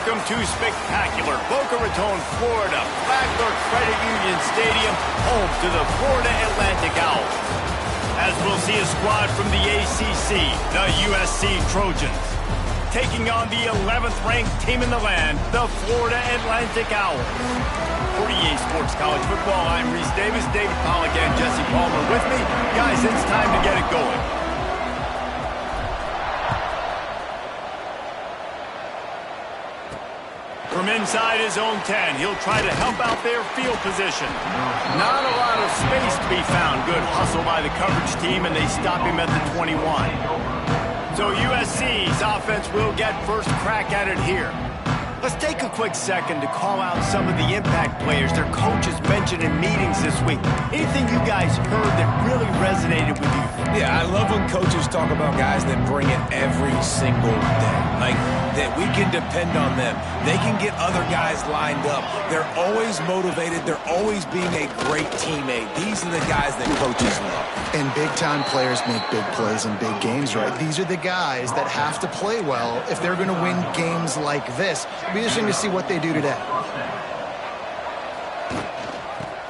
Welcome to spectacular Boca Raton, Florida, Flagler Credit Union Stadium, home to the Florida Atlantic Owls. As we'll see a squad from the ACC, the USC Trojans, taking on the 11th ranked team in the land, the Florida Atlantic Owls. For EA Sports College Football, I'm Reese Davis, David Pollack, and Jesse Palmer with me. Guys, it's time to get it going. From inside his own 10, he'll try to help out their field position. Not a lot of space to be found. Good hustle by the coverage team, and they stop him at the 21. So USC's offense will get first crack at it here. Let's take a quick second to call out some of the impact players their coaches mentioned in meetings this week. Anything you guys heard that really resonated with you? Yeah, I love when coaches talk about guys that bring it every single day. Like, that we can depend on them. They can get other guys lined up. They're always motivated. They're always being a great teammate. These are the guys that coaches love. And big-time players make big plays in big games, right? These are the guys that have to play well if they're going to win games like this. It'll be interesting to see what they do today.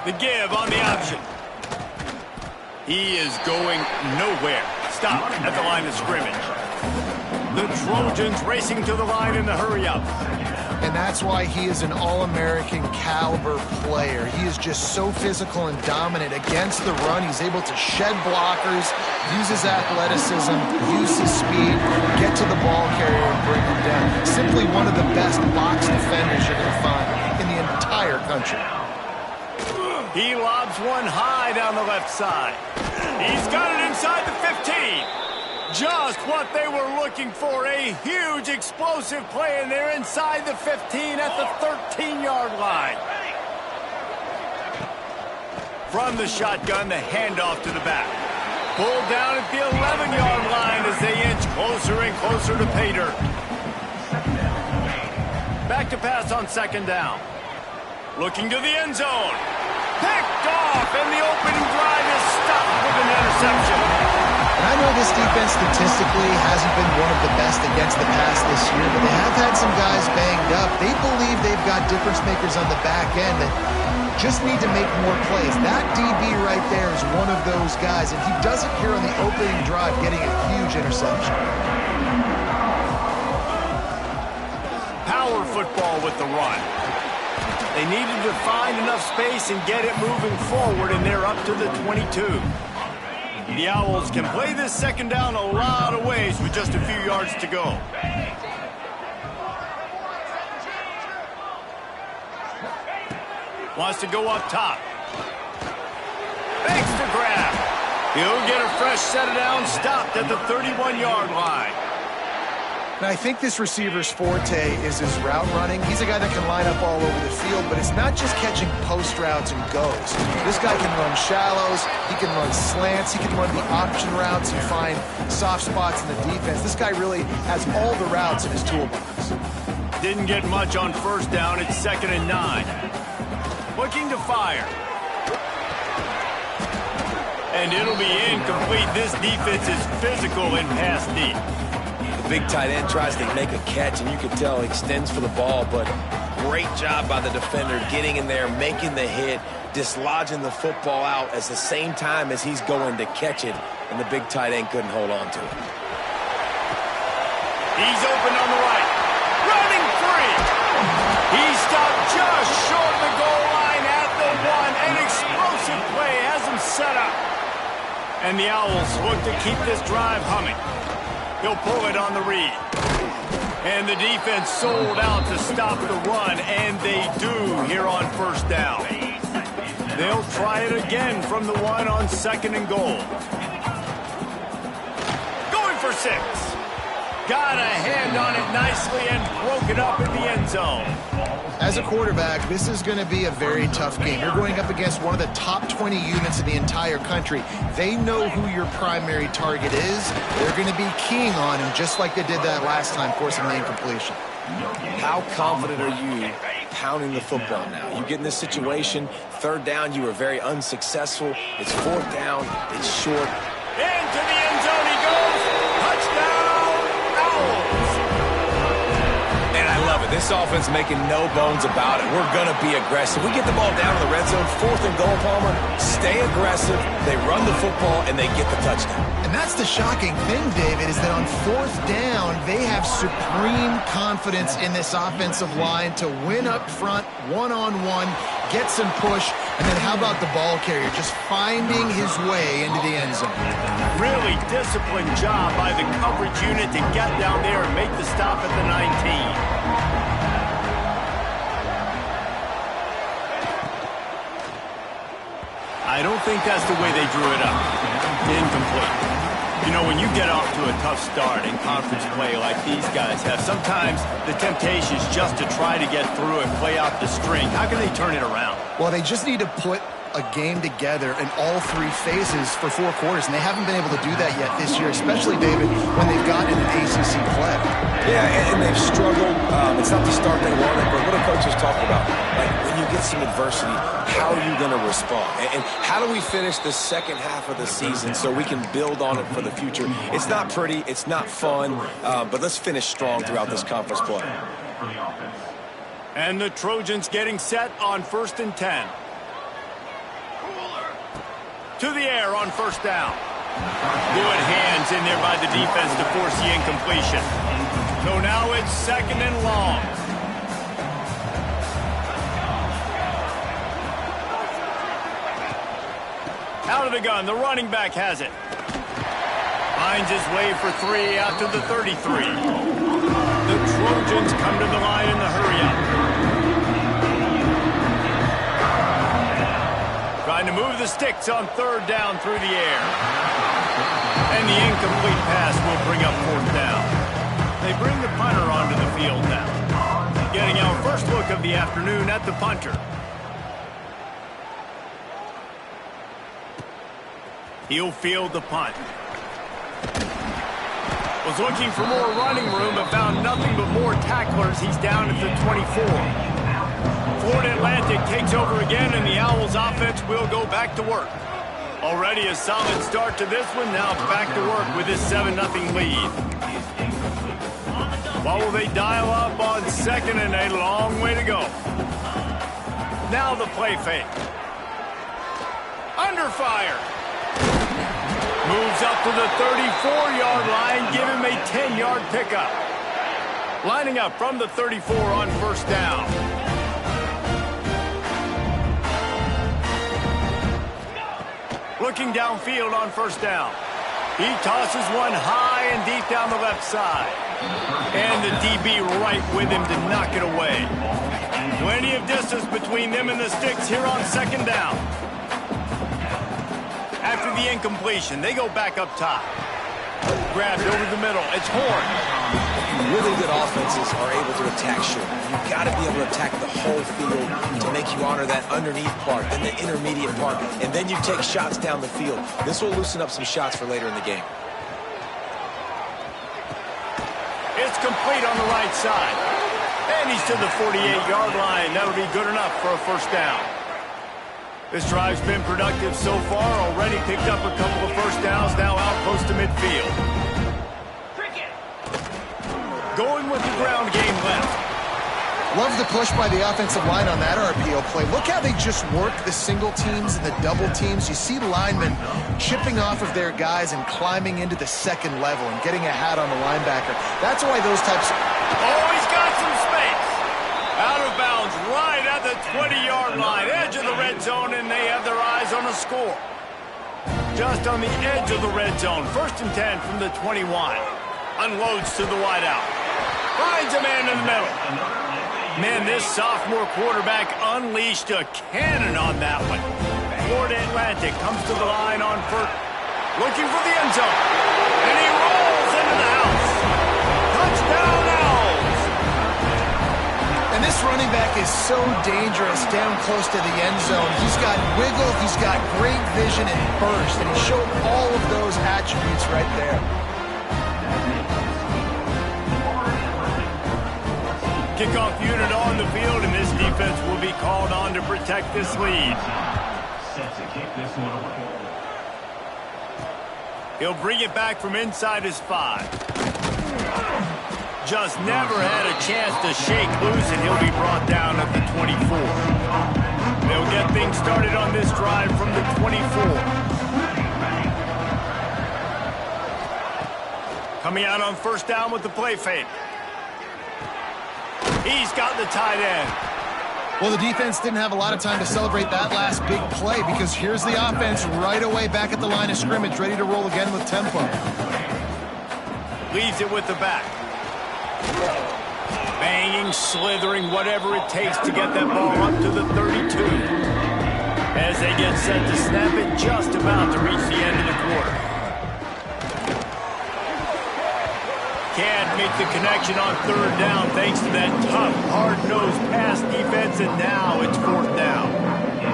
The give on the option. He is going nowhere. Stop at the line of scrimmage. The Trojans racing to the line in the hurry-up. And that's why he is an All-American caliber player. He is just so physical and dominant against the run. He's able to shed blockers, use his athleticism, use his speed, get to the ball carrier and bring him down. Simply one of the best box defenders you're going to find in the entire country. He lobs one high down the left side. He's got it inside the 15. Just what they were looking for, a huge explosive play, and they're inside the 15 at the 13-yard line. From the shotgun, the handoff to the back. Pulled down at the 11-yard line as they inch closer and closer to pay dirt. Back to pass on second down. Looking to the end zone. Picked off, and the opening drive is stopped with an interception. And I know this defense statistically hasn't been one of the best against the pass this year, but they have had some guys banged up. They believe they've got difference makers on the back end that just need to make more plays. That DB right there is one of those guys, and he does it here on the opening drive, getting a huge interception. Power football with the run. They needed to find enough space and get it moving forward, and they're up to the 22. The Owls can play this second down a lot of ways with just a few yards to go. Wants to go up top. Fakes the grab. He'll get a fresh set down, stopped at the 31-yard line. And I think this receiver's forte is his route running. He's a guy that can line up all over the field, but it's not just catching post routes and goes. This guy can run shallows, he can run slants, he can run the option routes and find soft spots in the defense. This guy really has all the routes in his toolbox. Didn't get much on first down. It's 2nd and 9. Looking to fire. And it'll be incomplete. This defense is physical and pass deep. Big tight end tries to make a catch, and you can tell he extends for the ball, but great job by the defender getting in there, making the hit, dislodging the football out at the same time as he's going to catch it, and the big tight end couldn't hold on to it. He's open on the right. Running free. He stopped just short of the goal line at the 1. An explosive play has him set up. And the Owls look to keep this drive humming. He'll pull it on the read. And the defense sold out to stop the run, and they do here on first down. They'll try it again from the 1 on 2nd and goal. Going for 6. Got a hand on it nicely and broke it up in the end zone. As a quarterback, this is going to be a very tough game. You're going up against one of the top 20 units in the entire country. They know who your primary target is. They're going to be keying on him, just like they did that last time, forcing the incompletion. How confident are you pounding the football now? You get in this situation, 3rd down, you were very unsuccessful. It's 4th down, it's short. Into the end zone he goes. Touchdown, Owls. And I love it. This offense making no bones about it. We're going to be aggressive. We get the ball down to the red zone, 4th and goal, Palmer. Stay aggressive. They run the football, and they get the touchdown. And that's the shocking thing, David, is that on 4th down, they have supreme confidence in this offensive line to win up front, one-on-one, get some push, and then how about the ball carrier just finding his way into the end zone? Really disciplined job by the coverage unit to get down there and make the stop at the 19. I don't think that's the way they drew it up. Incomplete. You know, when you get off to a tough start in conference play like these guys have, sometimes the temptation is just to try to get through and play out the string. How can they turn it around? Well, they just need to put a game together in all 3 phases for 4 quarters, and they haven't been able to do that yet this year, especially, David, when they've gotten an ACC play. Yeah, and they've struggled. It's not the start they wanted, but what do coaches talk about? Like, when you get some adversity, how are you going to respond? And how do we finish the second half of the season so we can build on it for the future? It's not pretty, it's not fun, but let's finish strong throughout this conference play. And the Trojans getting set on 1st and 10. To the air on 1st down. Good hands in there by the defense to force the incompletion. So now it's 2nd and long. Out of the gun, the running back has it. Finds his way for 3 out to the 33. The Trojans come to the line in the hurry-up. Trying to move the sticks on 3rd down through the air. And the incomplete pass will bring up 4th down. They bring the punter onto the field now. Getting our first look of the afternoon at the punter. He'll field the punt. Was looking for more running room but found nothing but more tacklers. He's down at the 24. Florida Atlantic takes over again, and the Owls offense will go back to work. Already a solid start to this one. Now back to work with this 7-0 lead. What will they dial up on 2nd and a long way to go? Now the play fake. Under fire. Moves up to the 34-yard line. Give him a 10-yard pickup. Lining up from the 34 on 1st down. Looking downfield on 1st down. He tosses one high and deep down the left side. And the DB right with him to knock it away. Plenty of distance between them and the sticks here on 2nd down. After the incompletion, they go back up top. Grabbed over the middle. It's Horn. Really good offenses are able to attack short. You've got to be able to attack the whole field to make you honor that underneath part and the intermediate part, and then you take shots down the field. This will loosen up some shots for later in the game. It's complete on the right side. And he's to the 48-yard line. That'll be good enough for a 1st down. This drive's been productive so far. Already picked up a couple of 1st downs. Now out close to midfield. Going with the ground game left. Love the push by the offensive line on that RPO play. Look how they just work the single teams and the double teams. You see linemen chipping off of their guys and climbing into the 2nd level and getting a hat on the linebacker. That's why those types... Oh, he's got some space. Out of bounds right at the 20-yard line. Edge of the red zone, and they have their eyes on a score. Just on the edge of the red zone. 1st and 10 from the 21. Unloads to the wideout. Finds a man in the middle. Man, this sophomore quarterback unleashed a cannon on that one. Florida Atlantic comes to the line on 1st. Looking for the end zone. And he rolls into the house. Touchdown Owls. And this running back is so dangerous down close to the end zone. He's got wiggle, he's got great vision and burst, and he showed all of those attributes right there. Kickoff unit on the field, and this defense will be called on to protect this lead. He'll bring it back from inside his 5. just never had a chance to shake loose, and he'll be brought down at the 24. They'll get things started on this drive from the 24. Coming out on first down with the play fake. He's got the tight end. Well, the defense didn't have a lot of time to celebrate that last big play because here's the offense right away back at the line of scrimmage, ready to roll again with tempo. Leaves it with the back. Banging, slithering, whatever it takes to get that ball up to the 32. As they get set to snap it, just about to reach the end of the quarter. Can't make the connection on third down thanks to that tough, hard-nosed pass defense, and now it's fourth down.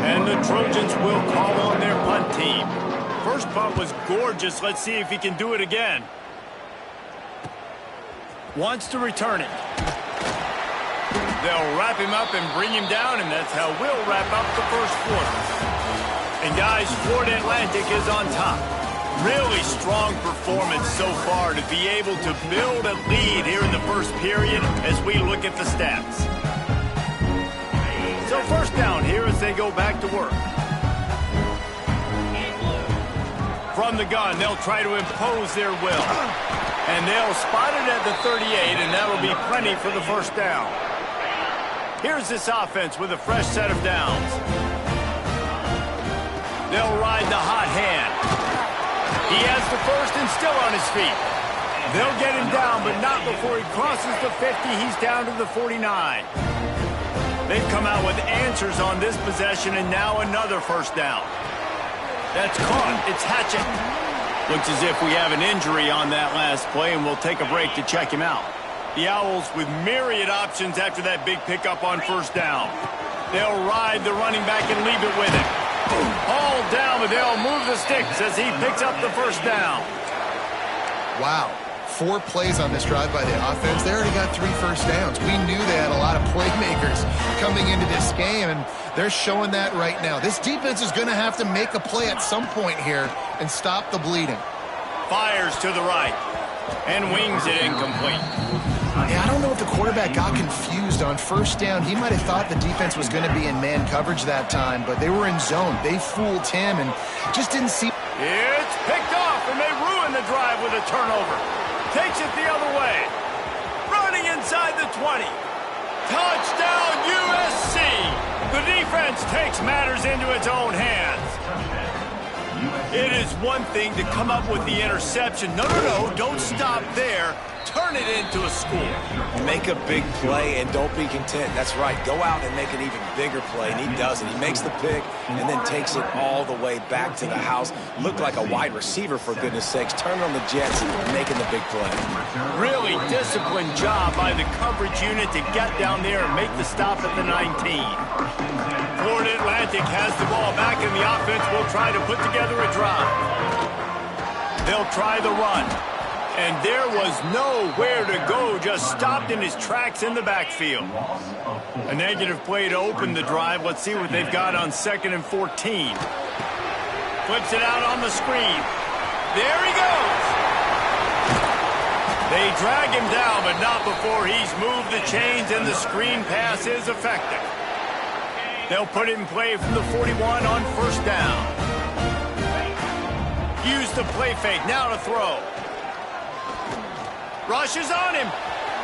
And the Trojans will call on their punt team. First punt was gorgeous. Let's see if he can do it again. Wants to return it. They'll wrap him up and bring him down, and that's how we'll wrap up the first quarter. And guys, Florida Atlantic is on top. Really strong performance so far to be able to build a lead here in the first period as we look at the stats. So first down here as they go back to work. From the gun, they'll try to impose their will. And they'll spot it at the 38, and that'll be plenty for the first down. Here's this offense with a fresh set of downs. They'll ride the hot hand. He has the first and still on his feet. They'll get him down, but not before he crosses the 50. He's down to the 49. They've come out with answers on this possession, and now another first down. That's caught. It's Hatchett. Looks as if we have an injury on that last play, and we'll take a break to check him out. The Owls with myriad options after that big pickup on first down. They'll ride the running back and leave it with him. Hauled down, but they'll move the sticks as he picks up the first down. Wow. 4 plays on this drive by the offense. They already got 3 first downs. We knew they had a lot of playmakers coming into this game, and they're showing that right now. This defense is going to have to make a play at some point here and stop the bleeding. Fires to the right and wings it incomplete. Yeah, I don't know if the quarterback got confused on first down. He might have thought the defense was going to be in man coverage that time, but they were in zone. They fooled him and just didn't see. It's picked off, and they ruin the drive with a turnover. Takes it the other way. Running inside the 20. Touchdown, USC. The defense takes matters into its own hands. It is one thing to come up with the interception. No, don't stop there. Turn it into a score. Make a big play and don't be content. That's right. Go out and make an even bigger play, and he does it. He makes the pick and then takes it all the way back to the house. Looked like a wide receiver, for goodness sakes. Turn on the Jets, making the big play. Really disciplined job by the coverage unit to get down there and make the stop at the 19. Florida Atlantic has the ball back, and the offense will try to put together a drive. They'll try the run. And there was nowhere to go, just stopped in his tracks in the backfield. A negative play to open the drive. Let's see what they've got on 2nd and 14. Flips it out on the screen. There he goes. They drag him down, but not before he's moved the chains, and the screen pass is effective. They'll put it in play from the 41 on first down. Use the play fake, now to throw. Rushes on him.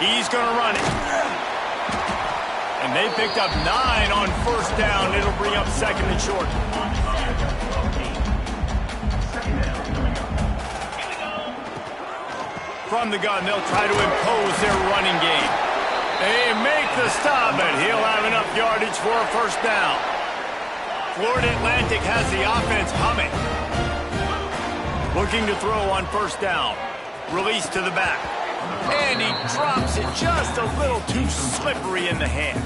He's going to run it. And they picked up 9 on first down. It'll bring up 2nd and short. From the gun, they'll try to impose their running game. They make the stop, but he'll have enough yardage for a first down. Florida Atlantic has the offense humming. Looking to throw on first down. Release to the back. And he drops it just a little too slippery in the hands.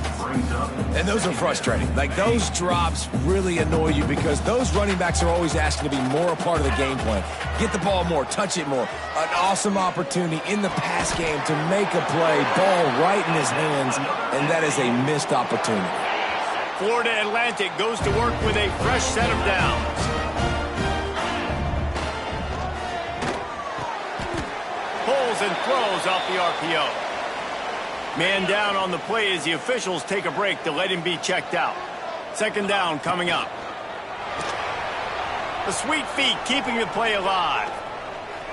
And those are frustrating. Like, those drops really annoy you because those running backs are always asking to be more a part of the game plan. Get the ball more, touch it more. An awesome opportunity in the pass game to make a play, ball right in his hands, and that is a missed opportunity. Florida Atlantic goes to work with a fresh set of downs. Pulls and throws off the RPO. Man down on the play as the officials take a break to let him be checked out. Second down coming up. The sweet feet keeping the play alive.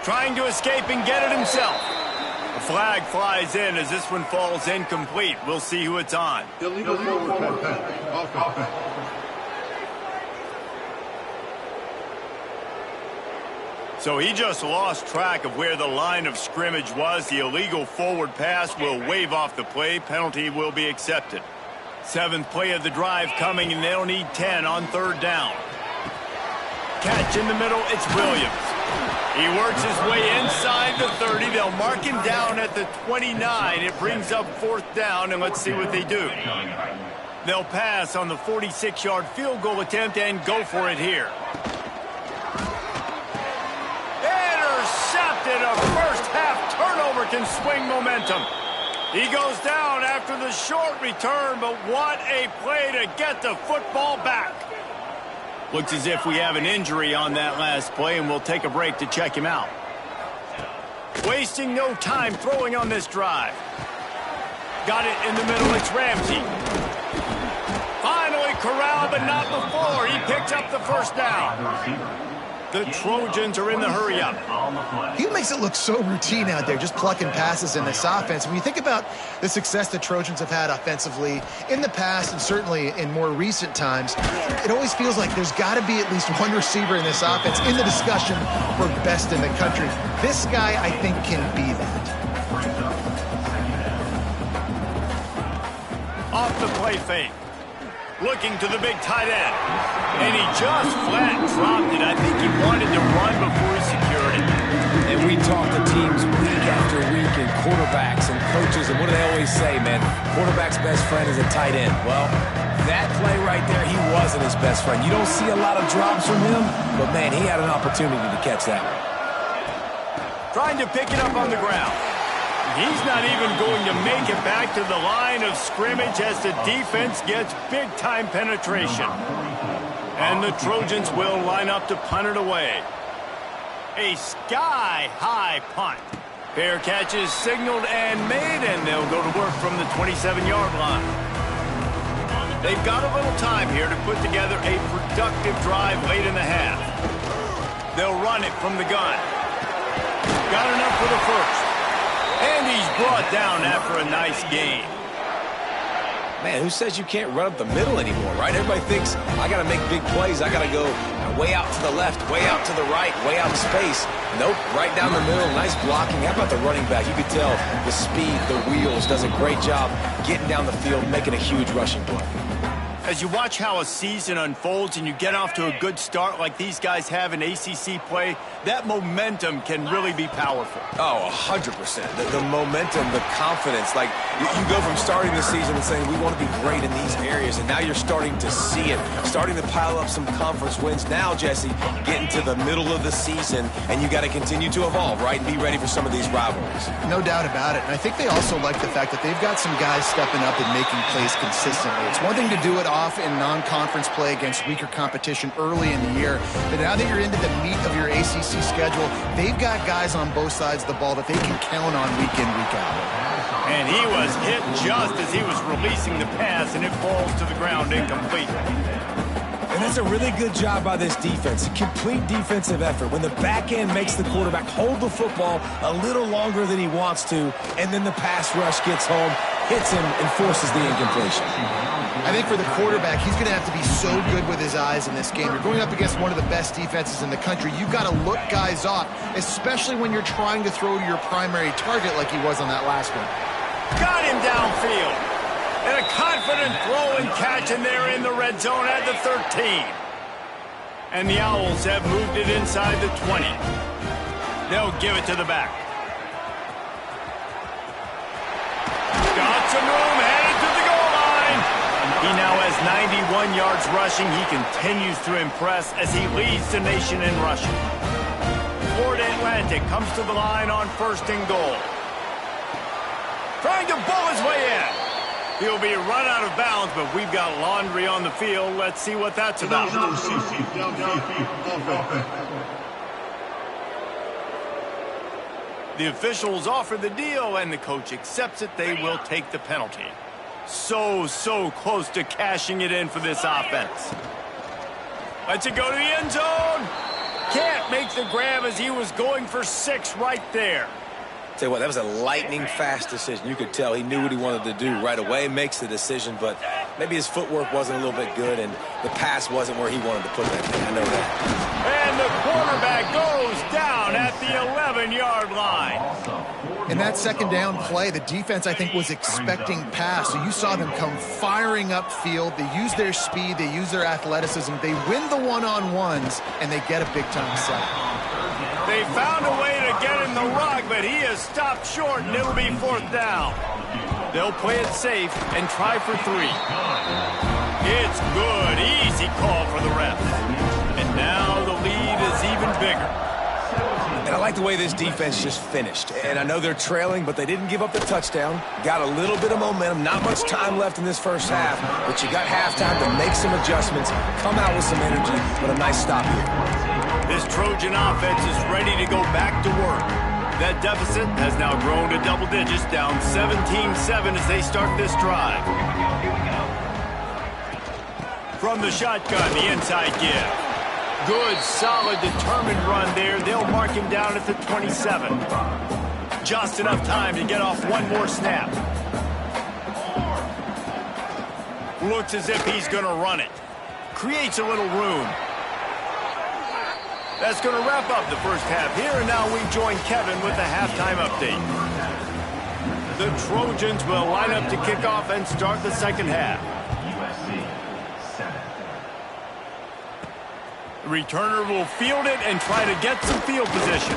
Trying to escape and get it himself. A flag flies in as this one falls incomplete. We'll see who it's on. Illegal forward pass. So he just lost track of where the line of scrimmage was. The illegal forward pass will wave off the play. Penalty will be accepted. 7th play of the drive coming, and they'll need 10 on third down. Catch in the middle, it's Williams. He works his way inside the 30. They'll mark him down at the 29. It brings up 4th down, and let's see what they do. They'll pass on the 46-yard field goal attempt and go for it here. Intercepted. A first-half turnover can swing momentum. He goes down after the short return, but what a play to get the football back. Looks as if we have an injury on that last play, and we'll take a break to check him out. Wasting no time throwing on this drive. Got it in the middle, it's Ramsey. Finally corralled, but not before. He picks up the first down. The Trojans are in the hurry-up. He makes it look so routine out there, just plucking passes in this offense. When you think about the success the Trojans have had offensively in the past and certainly in more recent times, it always feels like there's got to be at least one receiver in this offense in the discussion for best in the country. This guy, I think, can be that. Off the play fake. Looking to the big tight end. And he just flat dropped it. I think he wanted to run before he secured it. And we talk to teams week after week and quarterbacks and coaches, and what do they always say, man? Quarterback's best friend is a tight end. Well, that play right there, he wasn't his best friend. You don't see a lot of drops from him, but, man, he had an opportunity to catch that one. Trying to pick it up on the ground. He's not even going to make it back to the line of scrimmage as the defense gets big-time penetration. And the Trojans will line up to punt it away. A sky-high punt. Fair catch is signaled and made, and they'll go to work from the 27-yard line. They've got a little time here to put together a productive drive late in the half. They'll run it from the gun. Got enough for the first. And he's brought down after a nice gain. Man, who says you can't run up the middle anymore, right? Everybody thinks, I got to make big plays. I got to go way out to the left, way out to the right, way out in space. Nope, right down the middle, nice blocking. How about the running back? You could tell the speed, the wheels, does a great job getting down the field, making a huge rushing play. As you watch how a season unfolds and you get off to a good start like these guys have in ACC play, that momentum can really be powerful. Oh, 100%. The momentum, the confidence. Like, you go from starting the season and saying, we want to be great in these areas, and now you're starting to see it, starting to pile up some conference wins. Now, Jesse, getting to the middle of the season, and you got to continue to evolve, right, and be ready for some of these rivalries. No doubt about it. And I think they also like the fact that they've got some guys stepping up and making plays consistently. It's one thing to do it off in non-conference play against weaker competition early in the year, but now that you're into the meat of your ACC schedule, they've got guys on both sides of the ball that they can count on week in, week out. And he was hit just as he was releasing the pass, and it falls to the ground incomplete. And that's a really good job by this defense. A complete defensive effort. When the back end makes the quarterback hold the football a little longer than he wants to, and then the pass rush gets home, hits him, and forces the incompletion. I think for the quarterback, he's going to have to be so good with his eyes in this game. You're going up against one of the best defenses in the country. You've got to look guys off, especially when you're trying to throw to your primary target like he was on that last one. Got him downfield. And a confident throw and catch, and they're in the red zone at the 13. And the Owls have moved it inside the 20. They'll give it to the back. Got some room, headed to the goal line. He now has 91 yards rushing. He continues to impress as he leads the nation in rushing. Florida Atlantic comes to the line on 1st and goal. Trying to bull his way in. He'll be run out of bounds, but we've got laundry on the field. Let's see what that's about. The officials offer the deal, and the coach accepts it. They will take the penalty. So close to cashing it in for this offense. Lets it go to the end zone. Can't make the grab as he was going for 6 right there. Tell you what, that was a lightning-fast decision. You could tell he knew what he wanted to do right away, makes the decision, but maybe his footwork wasn't a little bit good, and the pass wasn't where he wanted to put that thing. I know that. And the quarterback goes down at the 11-yard line. In that second down play, the defense, I think, was expecting pass. So you saw them come firing upfield. They use their speed. They use their athleticism. They win the one-on-ones, and they get a big-time sack. They found a way to get in the rug, but he is stopped short, and it'll be 4th down. They'll play it safe and try for 3. It's good. Easy call for the refs. And now the lead is even bigger. And I like the way this defense just finished. And I know they're trailing, but they didn't give up the touchdown. Got a little bit of momentum. Not much time left in this first half, but you got halftime to make some adjustments, come out with some energy, but a nice stop here. This Trojan offense is ready to go back to work. That deficit has now grown to double digits, down 17-7 as they start this drive. From the shotgun, the inside give. Good, solid, determined run there. They'll mark him down at the 27. Just enough time to get off one more snap. Looks as if he's going to run it. Creates a little room. That's going to wrap up the first half here, and now we join Kevin with the halftime update. The Trojans will line up to kick off and start the second half. USC 7. The returner will field it and try to get some field position.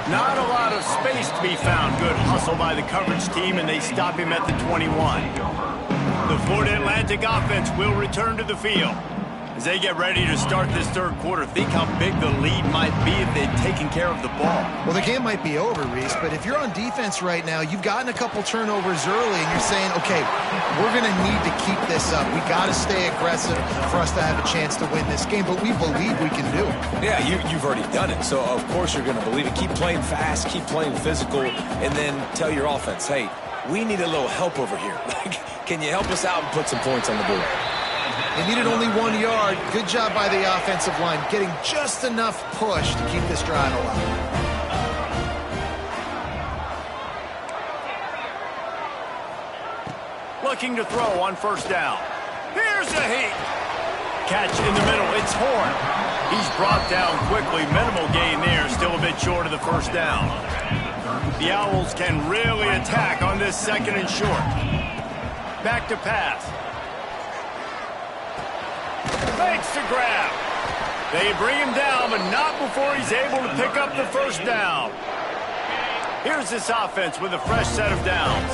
Not a lot of space to be found. Good hustle by the coverage team, and they stop him at the 21. The Florida Atlantic offense will return to the field. As they get ready to start this third quarter, think how big the lead might be if they'd taken care of the ball. Well, the game might be over, Reese, but if you're on defense right now, you've gotten a couple turnovers early, and you're saying, okay, we're going to need to keep this up. We got to stay aggressive for us to have a chance to win this game, but we believe we can do it. Yeah, you've already done it, so of course you're going to believe it. Keep playing fast, keep playing physical, and then tell your offense, hey, we need a little help over here. Can you help us out and put some points on the board? They needed only 1 yard. Good job by the offensive line, getting just enough push to keep this drive alive. Looking to throw on first down. Here's a heat. Catch in the middle. It's Horn. He's brought down quickly. Minimal gain there. Still a bit short of the first down. The Owls can really attack on this second and short. Back to pass. Makes the grab. They bring him down, but not before he's able to pick up the first down. Here's this offense with a fresh set of downs.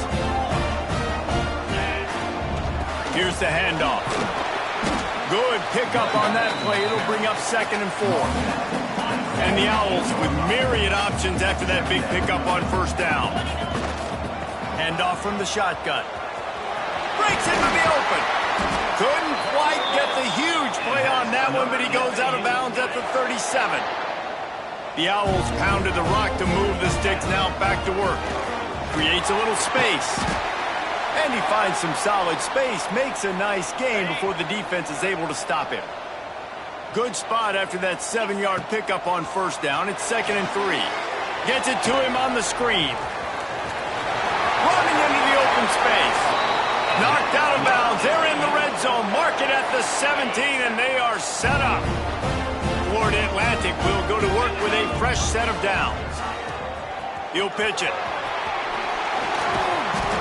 Here's the handoff. Good pickup on that play. It'll bring up 2nd and 4. And the Owls with myriad options after that big pickup on first down. Handoff from the shotgun. Breaks into the open. Couldn't quite get the huge play on that one, but he goes out of bounds at the 37. The Owls pounded the rock to move the sticks, now back to work. Creates a little space. And he finds some solid space, makes a nice gain before the defense is able to stop him. Good spot after that 7-yard pickup on first down. It's 2nd and 3. Gets it to him on the screen. Running into the open space. Knocked out of bounds. They're in the red zone. Mark it at the 17, and they are set up. Florida Atlantic will go to work with a fresh set of downs. He'll pitch it.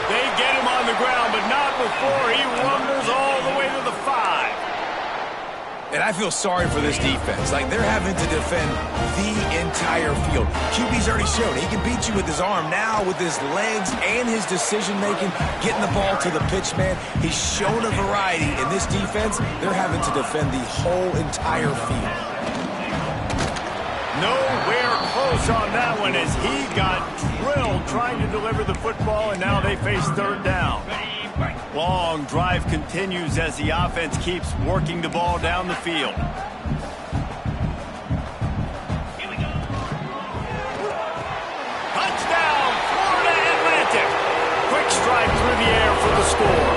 They get him on the ground, but not before he rumbles all the way to the 5. And I feel sorry for this defense. Like, they're having to defend the entire field. QB's already shown he can beat you with his arm. Now, with his legs and his decision-making, getting the ball to the pitch man, he's shown a variety. In this defense, they're having to defend the whole entire field. Nowhere close on that one as he got drilled trying to deliver the football, and now they face third down. Long drive continues as the offense keeps working the ball down the field. Touchdown! quick stride through the air for the score.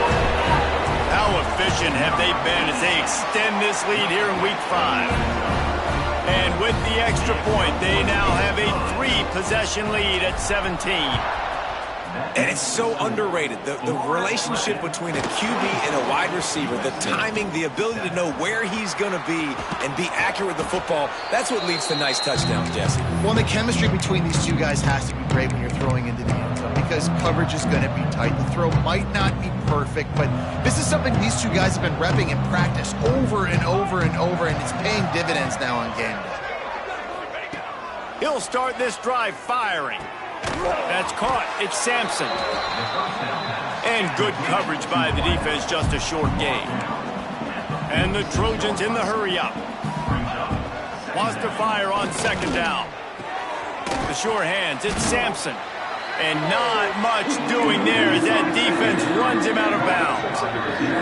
How efficient have they been as they extend this lead here in Week 5? And with the extra point, they now have a 3-possession lead at 17. And it's so underrated. The relationship between a QB and a wide receiver, the timing, the ability to know where he's going to be and be accurate with the football, that's what leads to nice touchdowns, Jesse. Well, the chemistry between these two guys has to be great when you're throwing into the end zone because coverage is going to be tight. The throw might not be perfect, but this is something these two guys have been repping in practice over and over and over, and it's paying dividends now on game day. He'll start this drive firing. That's caught. It's Sampson. And good coverage by the defense, just a short gain. And the Trojans in the hurry-up. Wants to fire on second down. The sure hands, it's Sampson. And not much doing there as that defense runs him out of bounds.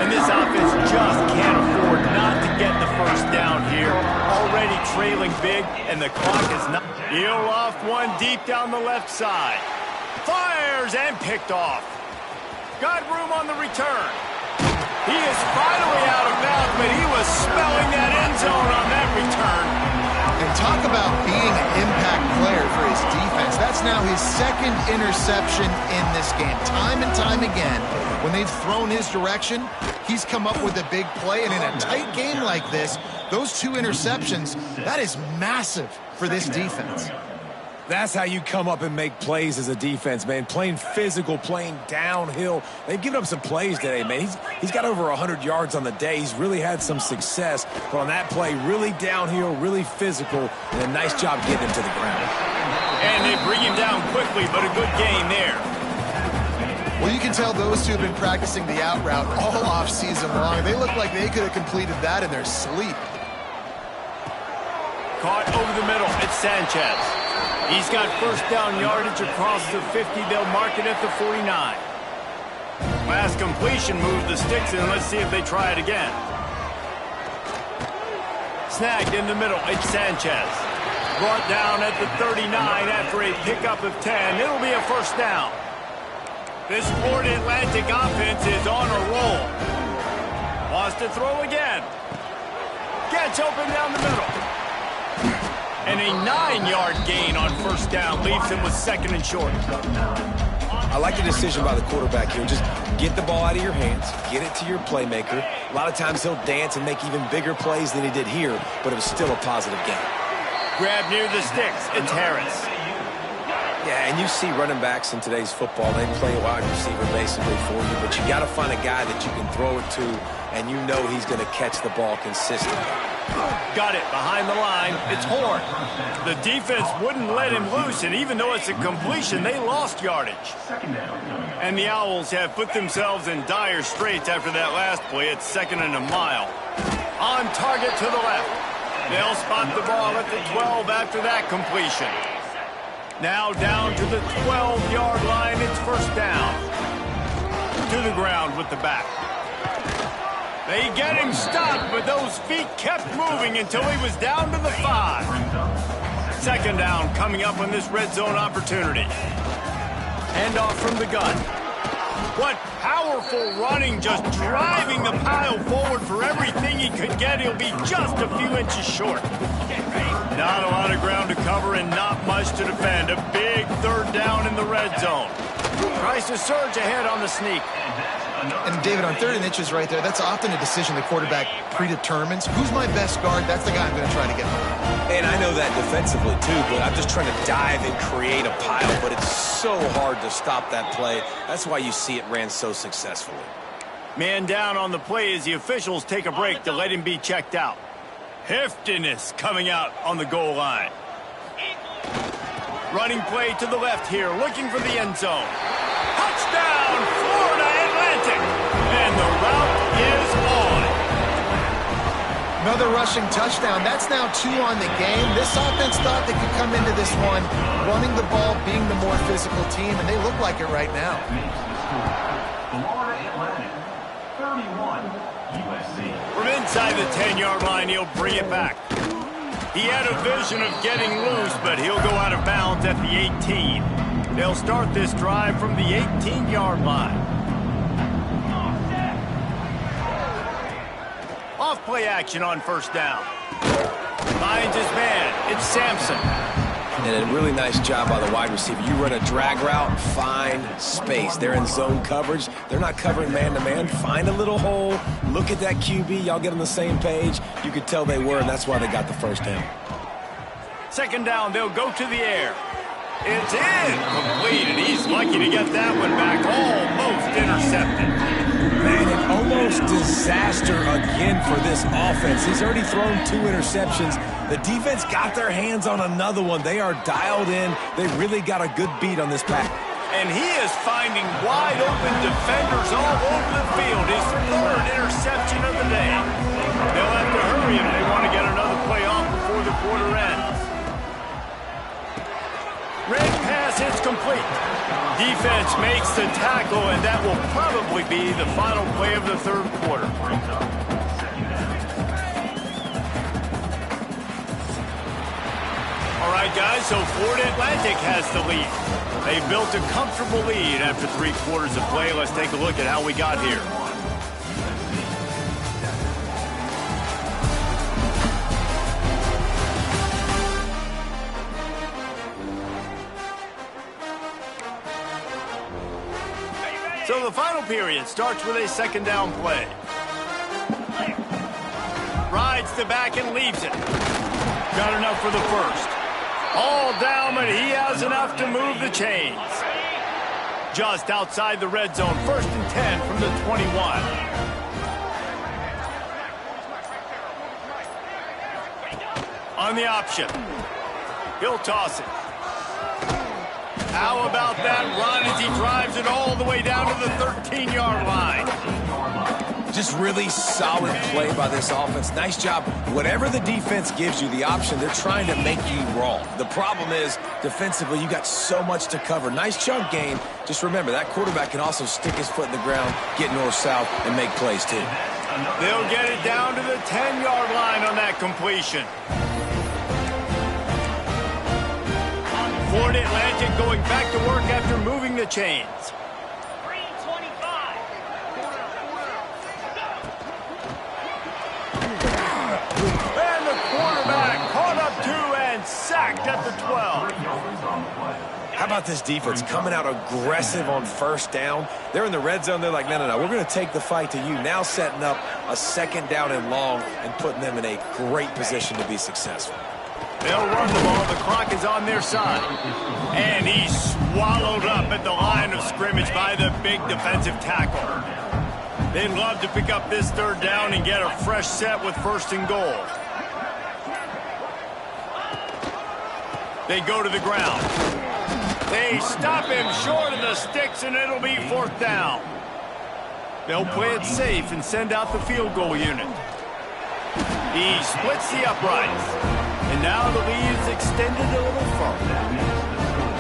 And this offense just can't afford not to get the first down here. Already trailing big, and the clock is not. He'll loft one deep down the left side. Fires and picked off. Got room on the return. He is finally out of bounds, but he was smelling that end zone on that return. And talk about being an impact player for his defense. That's now his second interception in this game. Time and time again, when they've thrown his direction, he's come up with a big play. And in a tight game like this, those 2 interceptions, that is massive for this defense. That's how you come up and make plays as a defense, man. Playing physical, playing downhill. They've given up some plays today, man. He's got over 100 yards on the day. He's really had some success. But on that play, really downhill, really physical, and a nice job getting him to the ground. And they bring him down quickly, but a good gain there. Well, you can tell those two have been practicing the out route all off season long. They look like they could have completed that in their sleep. Caught over the middle. It's Sanchez. He's got first down yardage across the 50. They'll mark it at the 49. Last completion moved the sticks in. Let's see if they try it again. Snagged in the middle. It's Sanchez. Brought down at the 39 after a pickup of 10. It'll be a first down. This Florida Atlantic offense is on a roll. Wants to throw again. Gets open down the middle. And a 9-yard gain on first down leaves him with second and short. I like the decision by the quarterback here. Just get the ball out of your hands, get it to your playmaker. A lot of times he'll dance and make even bigger plays than he did here, but it was still a positive game. Grab near the sticks. It's Harris. Yeah, and you see running backs in today's football, they play wide receiver basically for you, but you got to find a guy that you can throw it to, and you know he's going to catch the ball consistently. Got it behind the line. It's Horn. The defense wouldn't let him loose, and even though it's a completion, they lost yardage. And the Owls have put themselves in dire straits after that last play. It's second and a mile. On target to the left. They'll spot the ball at the 12 after that completion. Now down to the 12-yard line. It's first down. To the ground with the back. They get him stopped, but those feet kept moving until he was down to the 5. Second down coming up on this red zone opportunity. Handoff from the gun. What powerful running, just driving the pile forward for everything he could get. He'll be just a few inches short. Not a lot of ground to cover and not much to defend. A big third down in the red zone. Tries to surge ahead on the sneak. And David, on 3rd and inches right there, that's often a decision the quarterback predetermines. Who's my best guard? That's the guy I'm going to try to get behind. And I know that defensively too, but I'm just trying to dive and create a pile, but it's so hard to stop that play. That's why you see it ran so successfully. Man down on the play as the officials take a break to let him be checked out. Heftiness coming out on the goal line. Running play to the left here, looking for the end zone. Touchdown, Florida Atlantic! And the route is on. Another rushing touchdown. That's now 2 on the game. This offense thought they could come into this one running the ball, being the more physical team, and they look like it right now. Florida Atlantic, 31, USC. From inside the 10-yard line, he'll bring it back. He had a vision of getting loose, but he'll go out of bounds at the 18. They'll start this drive from the 18-yard line. Off play action on first down. Finds his man. It's Sampson. And a really nice job by the wide receiver. You run a drag route, find space. They're in zone coverage. They're not covering man-to-man. Find a little hole. Look at that QB. Y'all get on the same page. You could tell they were, and that's why they got the first down. Second down, they'll go to the air. It's incomplete, and he's lucky to get that one back. Almost intercepted. Man, an almost disaster again for this offense. He's already thrown 2 interceptions. The defense got their hands on another one. They are dialed in. They really got a good beat on this pack. And he is finding wide-open defenders all over the field. His 3rd interception of the day. They'll have to hurry if they want to get another play off before the quarter ends. Red pass hits complete. Defense makes the tackle, and that will probably be the final play of the 3rd quarter. All right, guys, so Florida Atlantic has the lead. They built a comfortable lead after 3 quarters of play. Let's take a look at how we got here. So the final period starts with a 2nd down play. Rides the back and leaves it. Got enough for the first. All down, but he has enough to move the chains. Just outside the red zone, 1st and 10 from the 21. On the option. He'll toss it. How about that run as he drives it all the way down to the 13-yard line? Just really solid play by this offense. Nice job. Whatever the defense gives you the option, they're trying to make you wrong. The problem is, defensively, you got so much to cover. Nice chunk gain. Just remember, that quarterback can also stick his foot in the ground, get north-south, and make plays, too. They'll get it down to the 10-yard line on that completion. Florida Atlantic going back to work after moving the chains. And the quarterback caught up 2 and sacked at the 12. How about this defense coming out aggressive on first down? They're in the red zone. They're like, no, we're going to take the fight to you. Now setting up a 2nd down and long and putting them in a great position to be successful. They'll run the ball. The clock is on their side. And he's swallowed up at the line of scrimmage by the big defensive tackle. They'd love to pick up this 3rd down and get a fresh set with 1st and goal. They go to the ground. They stop him short of the sticks, and it'll be 4th down. They'll play it safe and send out the field goal unit. He splits the uprights. And now the lead is extended a little further.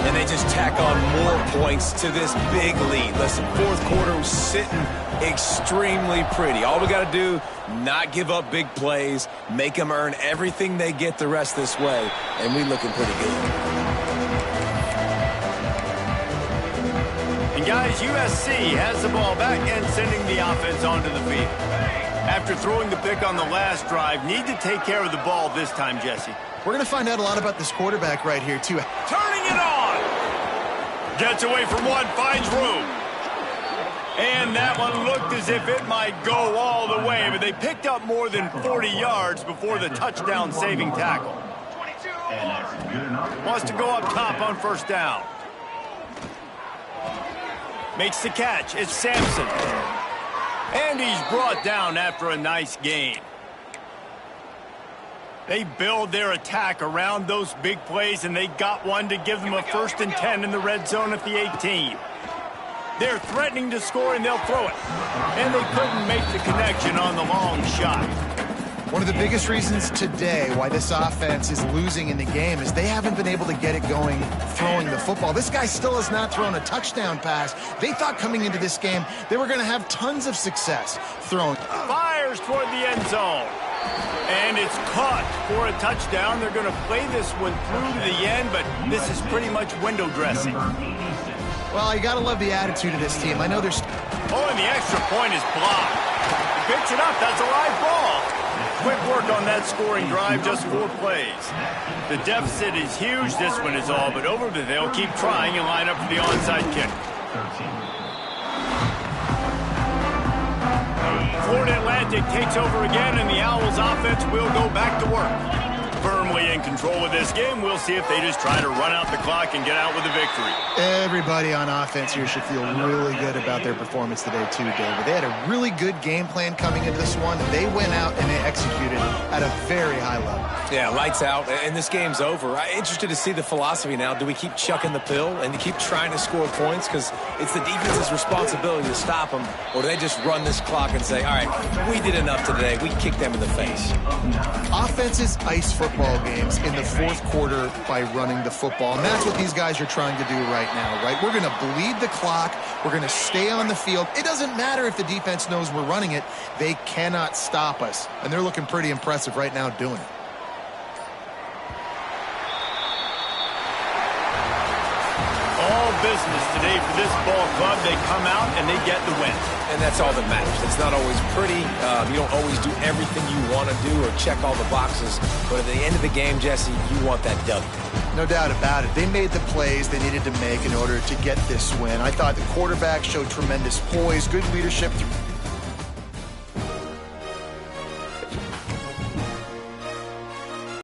And they just tack on more points to this big lead. Listen, 4th quarter was sitting extremely pretty. All we got to do, not give up big plays, make them earn everything they get the rest this way, and we looking pretty good. And guys, USC has the ball back and sending the offense onto the field. After throwing the pick on the last drive, need to take care of the ball this time, Jesse. We're going to find out a lot about this quarterback right here, too. Turning it on! Gets away from one, finds room. And that one looked as if it might go all the way, but they picked up more than 40 yards before the touchdown-saving tackle. Wants to go up top on 1st down. Makes the catch. It's Sampson. And he's brought down after a nice gain. They build their attack around those big plays, and they got one to give them a 1st and 10 in the red zone at the 18. They're threatening to score, and they'll throw it. And they couldn't make the connection on the long shot. One of the biggest reasons today why this offense is losing in the game is they haven't been able to get it going throwing the football. This guy still has not thrown a touchdown pass. They thought coming into this game they were going to have tons of success throwing. Fires toward the end zone. And it's caught for a touchdown. They're going to play this one through to the end, but this is pretty much window dressing. Well, you got to love the attitude of this team. I know there's... Oh, and the extra point is blocked. He picks it up. That's a live ball. Quick work on that scoring drive, just 4 plays. The deficit is huge. This one is all but over, but they'll keep trying and line up for the onside kick. Florida Atlantic takes over again, and the Owls offense will go back to work. Firmly in control of this game. We'll see if they just try to run out the clock and get out with a victory. Everybody on offense here should feel really good about their performance today too, David. They had a really good game plan coming into this one. They went out and they executed at a very high level. Yeah, lights out, and this game's over. I'm interested to see the philosophy now. Do we keep chucking the pill and keep trying to score points because it's the defense's responsibility to stop them, or do they just run this clock and say, all right, we did enough today. We kicked them in the face. Offenses ice football games in the fourth quarter by running the football, and that's what these guys are trying to do right now, right? We're going to bleed the clock. We're going to stay on the field. It doesn't matter if the defense knows we're running it. They cannot stop us, and they're looking pretty impressive right now doing it. All business today for this ball club. They come out and they get the win. And that's all that matters. It's not always pretty. You don't always do everything you want to do or check all the boxes. But at the end of the game, Jesse, you want that W. No doubt about it. They made the plays they needed to make in order to get this win. I thought the quarterback showed tremendous poise, good leadership